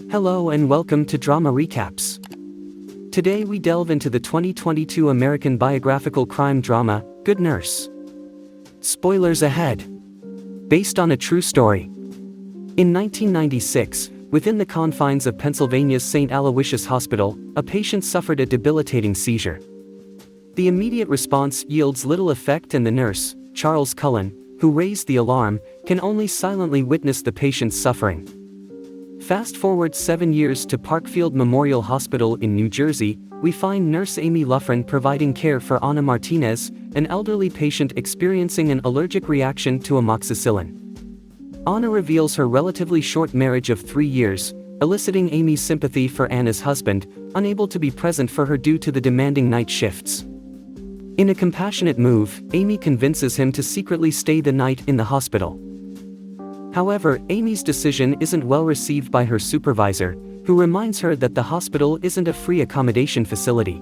Hello and welcome to Drama Recaps. Today we delve into the 2022 American biographical crime drama, Good Nurse. Spoilers ahead. Based on a true story. In 1996, within the confines of Pennsylvania's St. Aloysius Hospital, a patient suffered a debilitating seizure. The immediate response yields little effect and the nurse, Charles Cullen, who raised the alarm, can only silently witness the patient's suffering. Fast forward 7 years to Parkfield Memorial Hospital in New Jersey, we find nurse Amy Luffren providing care for Anna Martinez, an elderly patient experiencing an allergic reaction to amoxicillin. Anna reveals her relatively short marriage of 3 years, eliciting Amy's sympathy for Anna's husband, unable to be present for her due to the demanding night shifts. In a compassionate move, Amy convinces him to secretly stay the night in the hospital. However, Amy's decision isn't well received by her supervisor, who reminds her that the hospital isn't a free accommodation facility.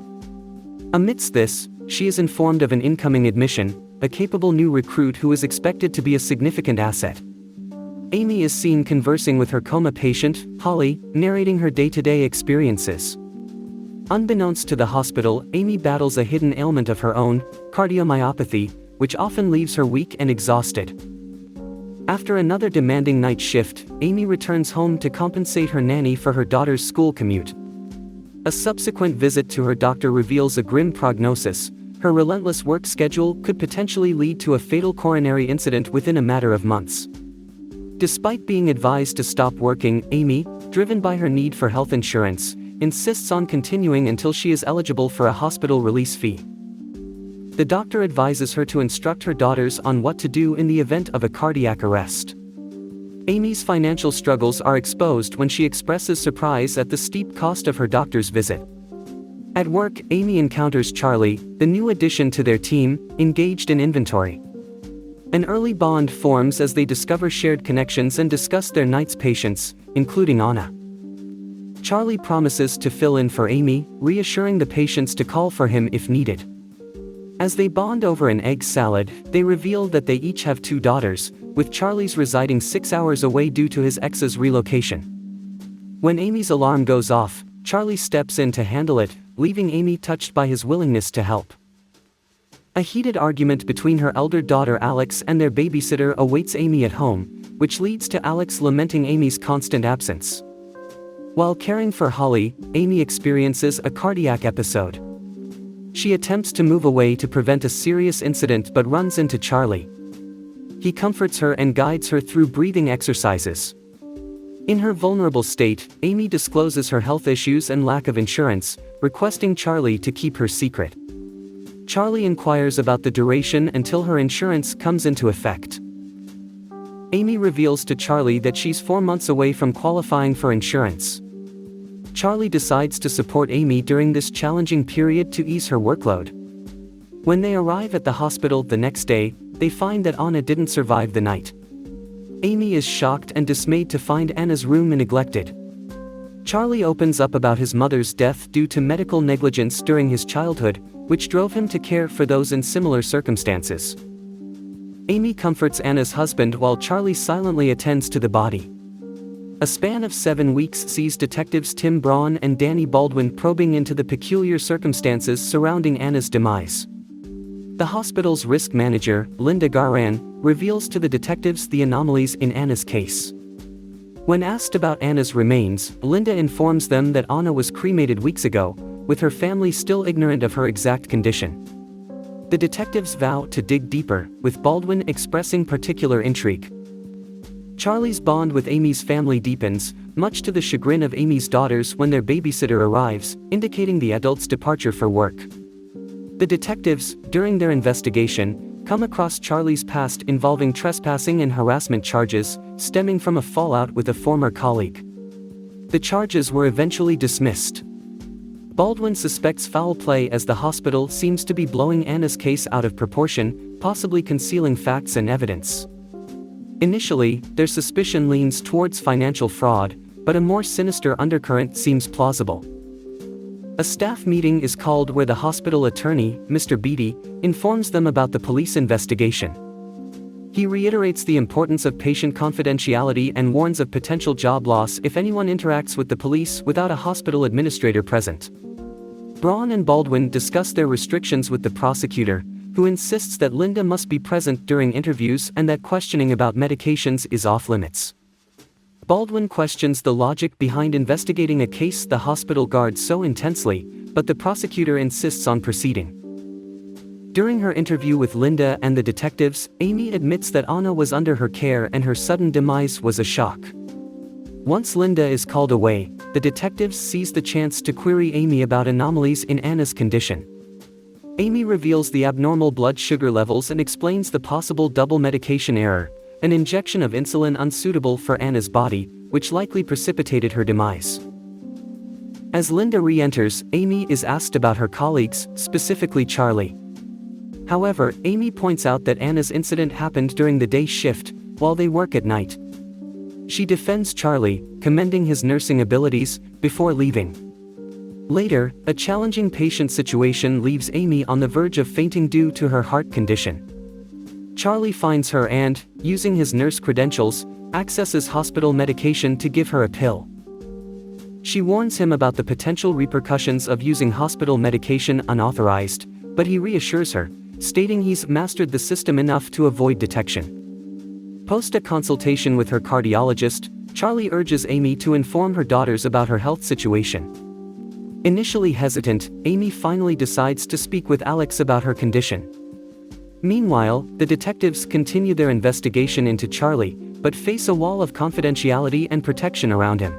Amidst this, she is informed of an incoming admission, a capable new recruit who is expected to be a significant asset. Amy is seen conversing with her coma patient, Holly, narrating her day-to-day experiences. Unbeknownst to the hospital, Amy battles a hidden ailment of her own, cardiomyopathy, which often leaves her weak and exhausted. After another demanding night shift, Amy returns home to compensate her nanny for her daughter's school commute. A subsequent visit to her doctor reveals a grim prognosis. Her relentless work schedule could potentially lead to a fatal coronary incident within a matter of months. Despite being advised to stop working, Amy, driven by her need for health insurance, insists on continuing until she is eligible for a hospital release fee. The doctor advises her to instruct her daughters on what to do in the event of a cardiac arrest. Amy's financial struggles are exposed when she expresses surprise at the steep cost of her doctor's visit. At work, Amy encounters Charlie, the new addition to their team, engaged in inventory. An early bond forms as they discover shared connections and discuss their night's patients, including Anna. Charlie promises to fill in for Amy, reassuring the patients to call for him if needed. As they bond over an egg salad, they reveal that they each have 2 daughters, with Charlie's residing 6 hours away due to his ex's relocation. When Amy's alarm goes off, Charlie steps in to handle it, leaving Amy touched by his willingness to help. A heated argument between her elder daughter Alex and their babysitter awaits Amy at home, which leads to Alex lamenting Amy's constant absence. While caring for Holly, Amy experiences a cardiac episode. She attempts to move away to prevent a serious incident but runs into Charlie. He comforts her and guides her through breathing exercises. In her vulnerable state, Amy discloses her health issues and lack of insurance, requesting Charlie to keep her secret. Charlie inquires about the duration until her insurance comes into effect. Amy reveals to Charlie that she's 4 months away from qualifying for insurance. Charlie decides to support Amy during this challenging period to ease her workload. When they arrive at the hospital the next day, they find that Anna didn't survive the night. Amy is shocked and dismayed to find Anna's room neglected. Charlie opens up about his mother's death due to medical negligence during his childhood, which drove him to care for those in similar circumstances. Amy comforts Anna's husband while Charlie silently attends to the body. A span of 7 weeks sees detectives Tim Braun and Danny Baldwin probing into the peculiar circumstances surrounding Anna's demise. The hospital's risk manager, Linda Garan, reveals to the detectives the anomalies in Anna's case. When asked about Anna's remains, Linda informs them that Anna was cremated weeks ago, with her family still ignorant of her exact condition. The detectives vow to dig deeper, with Baldwin expressing particular intrigue. Charlie's bond with Amy's family deepens, much to the chagrin of Amy's daughters when their babysitter arrives, indicating the adult's departure for work. The detectives, during their investigation, come across Charlie's past involving trespassing and harassment charges, stemming from a fallout with a former colleague. The charges were eventually dismissed. Baldwin suspects foul play as the hospital seems to be blowing Anna's case out of proportion, possibly concealing facts and evidence. Initially, their suspicion leans towards financial fraud, but a more sinister undercurrent seems plausible. A staff meeting is called where the hospital attorney, Mr. Beatty, informs them about the police investigation. He reiterates the importance of patient confidentiality and warns of potential job loss if anyone interacts with the police without a hospital administrator present. Braun and Baldwin discuss their restrictions with the prosecutor, who insists that Linda must be present during interviews and that questioning about medications is off-limits. Baldwin questions the logic behind investigating a case the hospital guards so intensely, but the prosecutor insists on proceeding. During her interview with Linda and the detectives, Amy admits that Anna was under her care and her sudden demise was a shock. Once Linda is called away, the detectives seize the chance to query Amy about anomalies in Anna's condition. Amy reveals the abnormal blood sugar levels and explains the possible double medication error, an injection of insulin unsuitable for Anna's body, which likely precipitated her demise. As Linda re-enters, Amy is asked about her colleagues, specifically Charlie. However, Amy points out that Anna's incident happened during the day shift, while they work at night. She defends Charlie, commending his nursing abilities, before leaving. Later, a challenging patient situation leaves Amy on the verge of fainting due to her heart condition. Charlie finds her and, using his nurse credentials, accesses hospital medication to give her a pill. She warns him about the potential repercussions of using hospital medication unauthorized, but he reassures her, stating he's mastered the system enough to avoid detection. Post a consultation with her cardiologist, Charlie urges Amy to inform her daughters about her health situation. Initially hesitant, Amy finally decides to speak with Alex about her condition. Meanwhile, the detectives continue their investigation into Charlie, but face a wall of confidentiality and protection around him.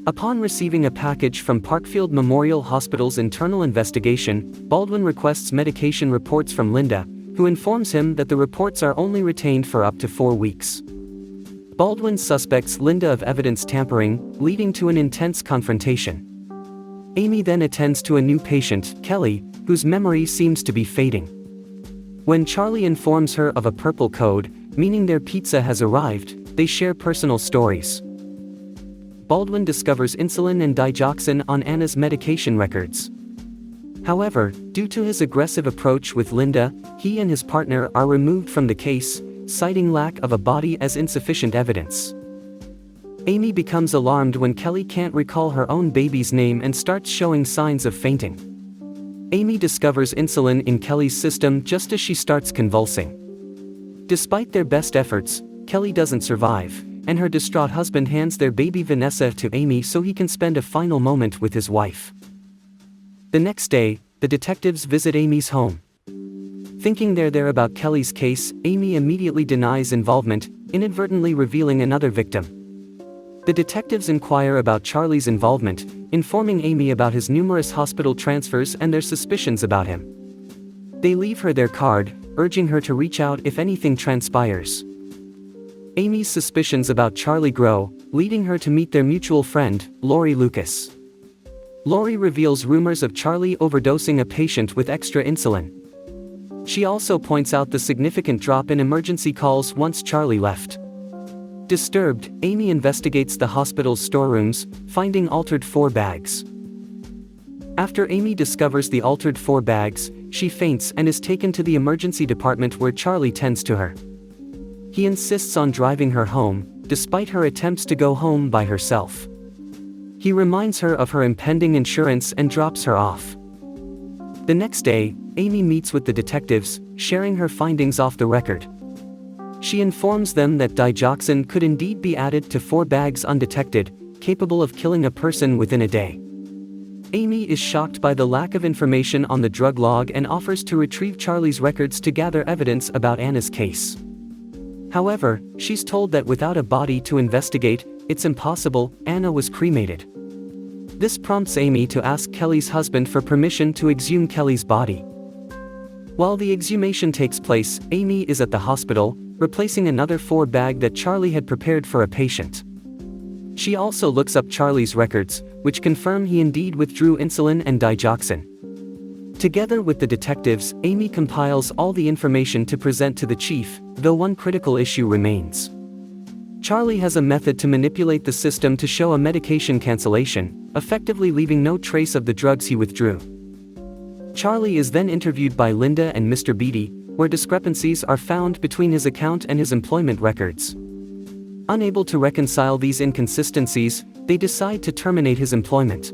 Upon receiving a package from Parkfield Memorial Hospital's internal investigation, Baldwin requests medication reports from Linda, who informs him that the reports are only retained for up to 4 weeks. Baldwin suspects Linda of evidence tampering, leading to an intense confrontation. Amy then attends to a new patient, Kelly, whose memory seems to be fading. When Charlie informs her of a purple code, meaning their pizza has arrived, they share personal stories. Baldwin discovers insulin and digoxin on Anna's medication records. However, due to his aggressive approach with Linda, he and his partner are removed from the case, citing lack of a body as insufficient evidence. Amy becomes alarmed when Kelly can't recall her own baby's name and starts showing signs of fainting. Amy discovers insulin in Kelly's system just as she starts convulsing. Despite their best efforts, Kelly doesn't survive, and her distraught husband hands their baby Vanessa to Amy so he can spend a final moment with his wife. The next day, the detectives visit Amy's home. Thinking they're there about Kelly's case, Amy immediately denies involvement, inadvertently revealing another victim. The detectives inquire about Charlie's involvement, informing Amy about his numerous hospital transfers and their suspicions about him. They leave her their card, urging her to reach out if anything transpires. Amy's suspicions about Charlie grow, leading her to meet their mutual friend, Lori Lucas. Lori reveals rumors of Charlie overdosing a patient with extra insulin. She also points out the significant drop in emergency calls once Charlie left. Disturbed, Amy investigates the hospital's storerooms, finding altered 4 bags. After Amy discovers the altered 4 bags, she faints and is taken to the emergency department where Charlie tends to her. He insists on driving her home, despite her attempts to go home by herself. He reminds her of her impending insurance and drops her off. The next day, Amy meets with the detectives, sharing her findings off the record. She informs them that digoxin could indeed be added to 4 bags undetected, capable of killing a person within a day. Amy is shocked by the lack of information on the drug log and offers to retrieve Charlie's records to gather evidence about Anna's case. However, she's told that without a body to investigate, it's impossible. Anna was cremated. This prompts Amy to ask Kelly's husband for permission to exhume Kelly's body. While the exhumation takes place, Amy is at the hospital, replacing another 4 bag that Charlie had prepared for a patient. She also looks up Charlie's records, which confirm he indeed withdrew insulin and digoxin. Together with the detectives, Amy compiles all the information to present to the chief, though one critical issue remains. Charlie has a method to manipulate the system to show a medication cancellation, effectively leaving no trace of the drugs he withdrew. Charlie is then interviewed by Linda and Mr. Beatty, where discrepancies are found between his account and his employment records. Unable to reconcile these inconsistencies, they decide to terminate his employment.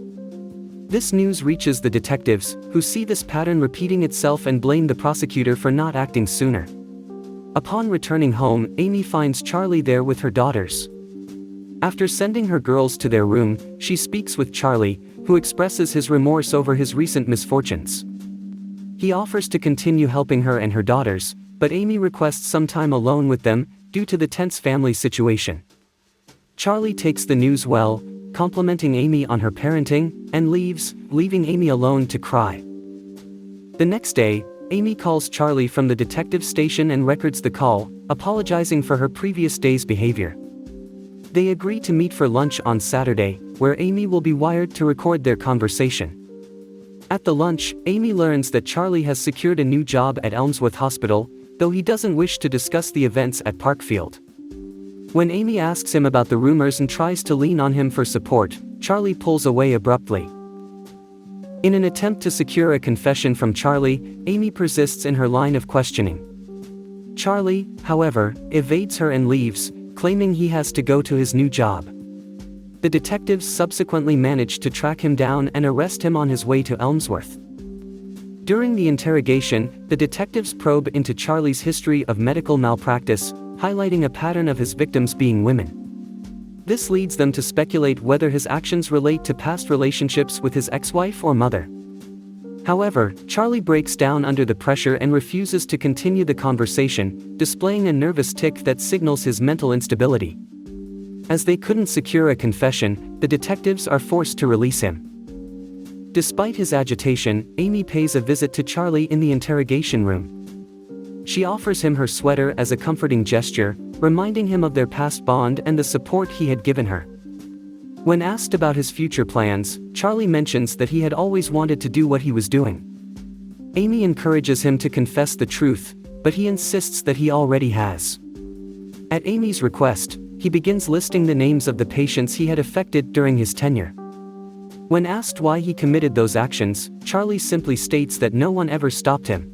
This news reaches the detectives, who see this pattern repeating itself and blame the prosecutor for not acting sooner. Upon returning home, Amy finds Charlie there with her daughters. After sending her girls to their room, she speaks with Charlie, who expresses his remorse over his recent misfortunes. He offers to continue helping her and her daughters, but Amy requests some time alone with them, due to the tense family situation. Charlie takes the news well, complimenting Amy on her parenting, and leaves, leaving Amy alone to cry. The next day, Amy calls Charlie from the detective station and records the call, apologizing for her previous day's behavior. They agree to meet for lunch on Saturday, where Amy will be wired to record their conversation. At the lunch, Amy learns that Charlie has secured a new job at Elmsworth Hospital, though he doesn't wish to discuss the events at Parkfield. When Amy asks him about the rumors and tries to lean on him for support, Charlie pulls away abruptly. In an attempt to secure a confession from Charlie, Amy persists in her line of questioning. Charlie, however, evades her and leaves, claiming he has to go to his new job. The detectives subsequently manage to track him down and arrest him on his way to Elmsworth. During the interrogation, the detectives probe into Charlie's history of medical malpractice, highlighting a pattern of his victims being women. This leads them to speculate whether his actions relate to past relationships with his ex-wife or mother. However, Charlie breaks down under the pressure and refuses to continue the conversation, displaying a nervous tic that signals his mental instability. As they couldn't secure a confession, the detectives are forced to release him. Despite his agitation, Amy pays a visit to Charlie in the interrogation room. She offers him her sweater as a comforting gesture, reminding him of their past bond and the support he had given her. When asked about his future plans, Charlie mentions that he had always wanted to do what he was doing. Amy encourages him to confess the truth, but he insists that he already has. At Amy's request, he begins listing the names of the patients he had affected during his tenure. When asked why he committed those actions, Charlie simply states that no one ever stopped him.